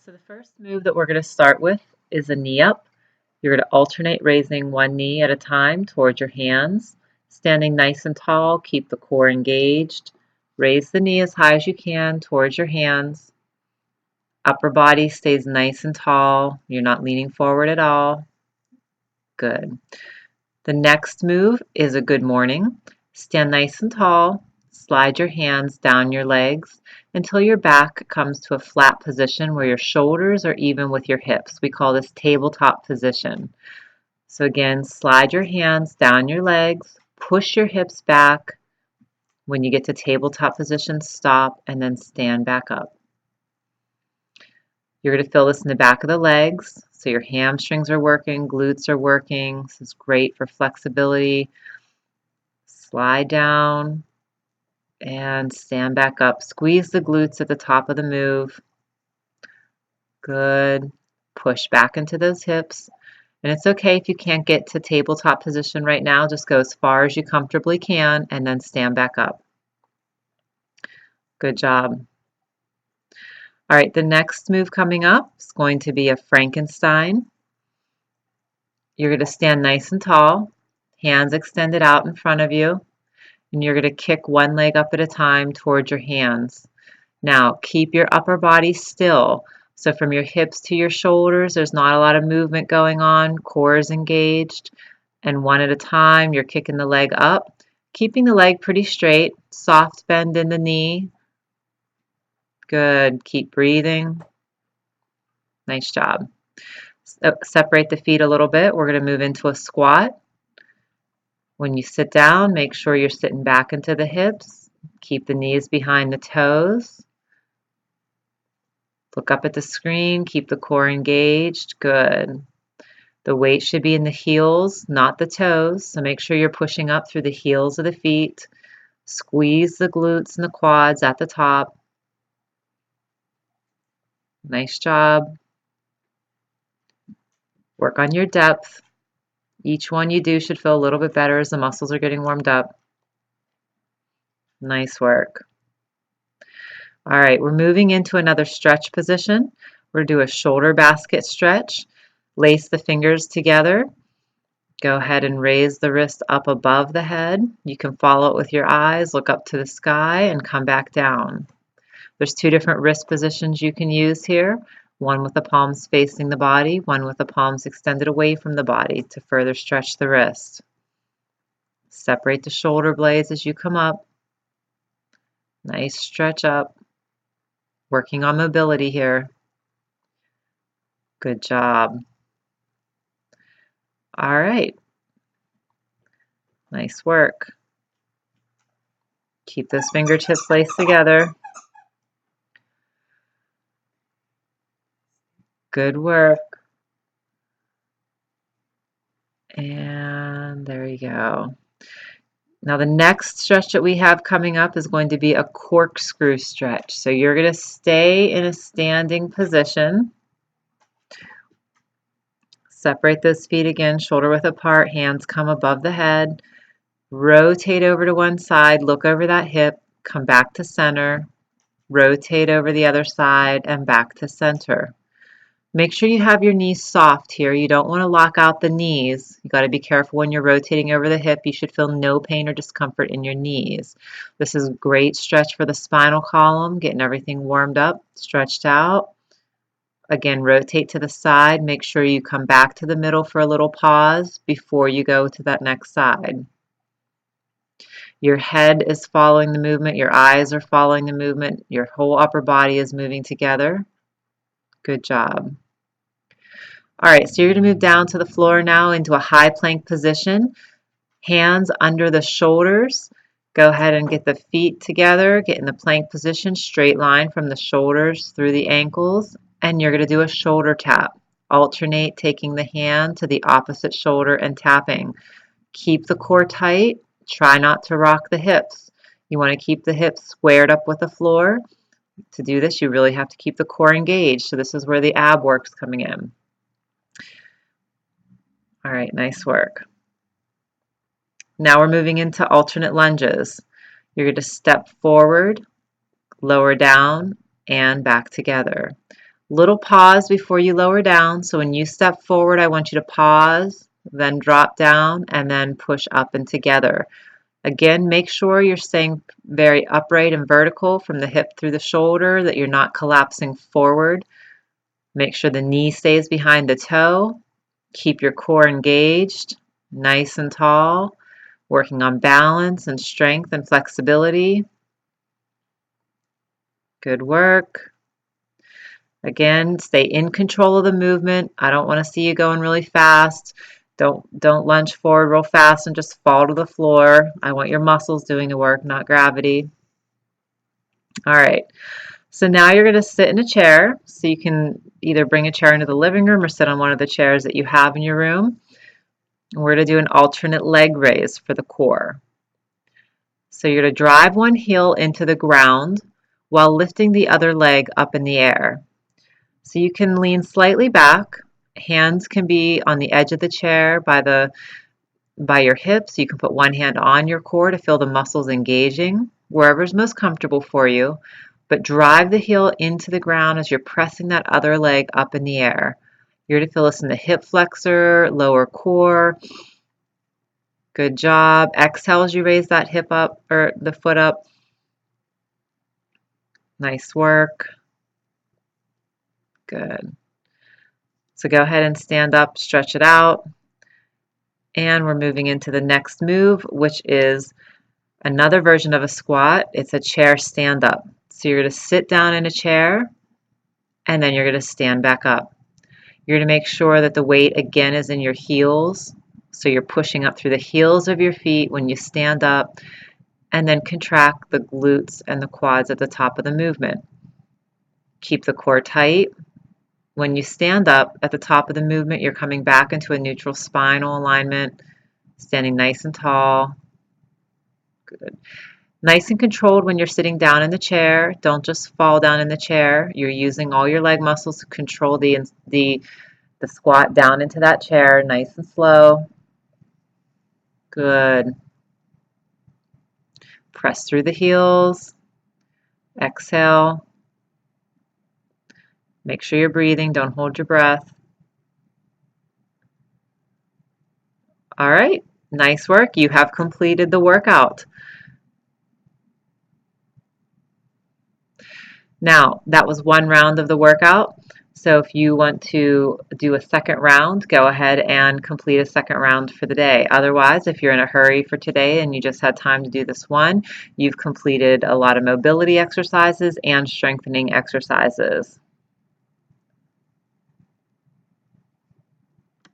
So the first move that we're going to start with is a knee up. You're going to alternate raising one knee at a time towards your hands. Standing nice and tall, keep the core engaged. Raise the knee as high as you can towards your hands. Upper body stays nice and tall. You're not leaning forward at all. Good. The next move is a good morning. Stand nice and tall. Slide your hands down your legs until your back comes to a flat position where your shoulders are even with your hips. We call this tabletop position. So again, slide your hands down your legs, push your hips back. When you get to tabletop position, stop and then stand back up. You're going to feel this in the back of the legs. So your hamstrings are working, glutes are working. This is great for flexibility. Slide down and stand back up. Squeeze the glutes at the top of the move. Good. Push back into those hips. And it's okay if you can't get to tabletop position right now. Just go as far as you comfortably can and then stand back up. Good job. All right, the next move coming up is going to be a Frankenstein. You're going to stand nice and tall, hands extended out in front of you, and you're going to kick one leg up at a time towards your hands. Now, keep your upper body still. So from your hips to your shoulders, there's not a lot of movement going on. Core is engaged. And one at a time, you're kicking the leg up, keeping the leg pretty straight, soft bend in the knee. Good. Keep breathing. Nice job. Separate the feet a little bit. We're going to move into a squat. When you sit down, make sure you're sitting back into the hips. Keep the knees behind the toes. Look up at the screen. Keep the core engaged. Good. The weight should be in the heels, not the toes. So make sure you're pushing up through the heels of the feet. Squeeze the glutes and the quads at the top. Nice job. Work on your depth. Each one you do should feel a little bit better as the muscles are getting warmed up. Nice work. All right, we're moving into another stretch position. We're going to do a shoulder basket stretch. Lace the fingers together. Go ahead and raise the wrist up above the head. You can follow it with your eyes, look up to the sky, and come back down. There's two different wrist positions you can use here. One with the palms facing the body, one with the palms extended away from the body to further stretch the wrist. Separate the shoulder blades as you come up. Nice stretch up. Working on mobility here. Good job. All right. Nice work. Keep those fingertips laced together. Good work. And there you go. Now the next stretch that we have coming up is going to be a corkscrew stretch. So you're going to stay in a standing position. Separate those feet again, shoulder width apart, hands come above the head. Rotate over to one side, look over that hip, come back to center. Rotate over the other side and back to center. Make sure you have your knees soft here. You don't want to lock out the knees. You got to be careful when you're rotating over the hip. You should feel no pain or discomfort in your knees. This is a great stretch for the spinal column, getting everything warmed up, stretched out. Again, rotate to the side. Make sure you come back to the middle for a little pause before you go to that next side. Your head is following the movement. Your eyes are following the movement. Your whole upper body is moving together. Good job. All right, so you're going to move down to the floor now into a high plank position. Hands under the shoulders. Go ahead and get the feet together. Get in the plank position, straight line from the shoulders through the ankles. And you're going to do a shoulder tap. Alternate taking the hand to the opposite shoulder and tapping. Keep the core tight. Try not to rock the hips. You want to keep the hips squared up with the floor. To do this, you really have to keep the core engaged. So this is where the ab work's coming in. All right, nice work. Now we're moving into alternate lunges. You're going to step forward, lower down, and back together. Little pause before you lower down. So when you step forward, I want you to pause, then drop down, and then push up and together. Again, make sure you're staying very upright and vertical from the hip through the shoulder, that you're not collapsing forward. Make sure the knee stays behind the toe. Keep your core engaged, nice and tall, working on balance and strength and flexibility. Good work. Again, stay in control of the movement. I don't want to see you going really fast. Don't lunge forward real fast and just fall to the floor. I want your muscles doing the work, not gravity. All right. So now you're going to sit in a chair. So you can either bring a chair into the living room or sit on one of the chairs that you have in your room. And we're going to do an alternate leg raise for the core. So you're going to drive one heel into the ground while lifting the other leg up in the air. So you can lean slightly back. Hands can be on the edge of the chair by your hips. You can put one hand on your core to feel the muscles engaging, wherever's most comfortable for you. But drive the heel into the ground as you're pressing that other leg up in the air. You're going to feel this in the hip flexor, lower core. Good job. Exhale as you raise that hip up or the foot up. Nice work. Good. So go ahead and stand up, stretch it out. And we're moving into the next move, which is another version of a squat. It's a chair stand up. So you're going to sit down in a chair and then you're going to stand back up. You're going to make sure that the weight again is in your heels. So you're pushing up through the heels of your feet when you stand up, and then contract the glutes and the quads at the top of the movement. Keep the core tight. When you stand up at the top of the movement, you're coming back into a neutral spinal alignment, standing nice and tall. Good. Nice and controlled when you're sitting down in the chair. Don't just fall down in the chair. You're using all your leg muscles to control the squat down into that chair, nice and slow. Good. Press through the heels. Exhale. Make sure you're breathing. Don't hold your breath. All right. Nice work. You have completed the workout. Now, that was one round of the workout. So if you want to do a second round, go ahead and complete a second round for the day. Otherwise, if you're in a hurry for today and you just had time to do this one, you've completed a lot of mobility exercises and strengthening exercises.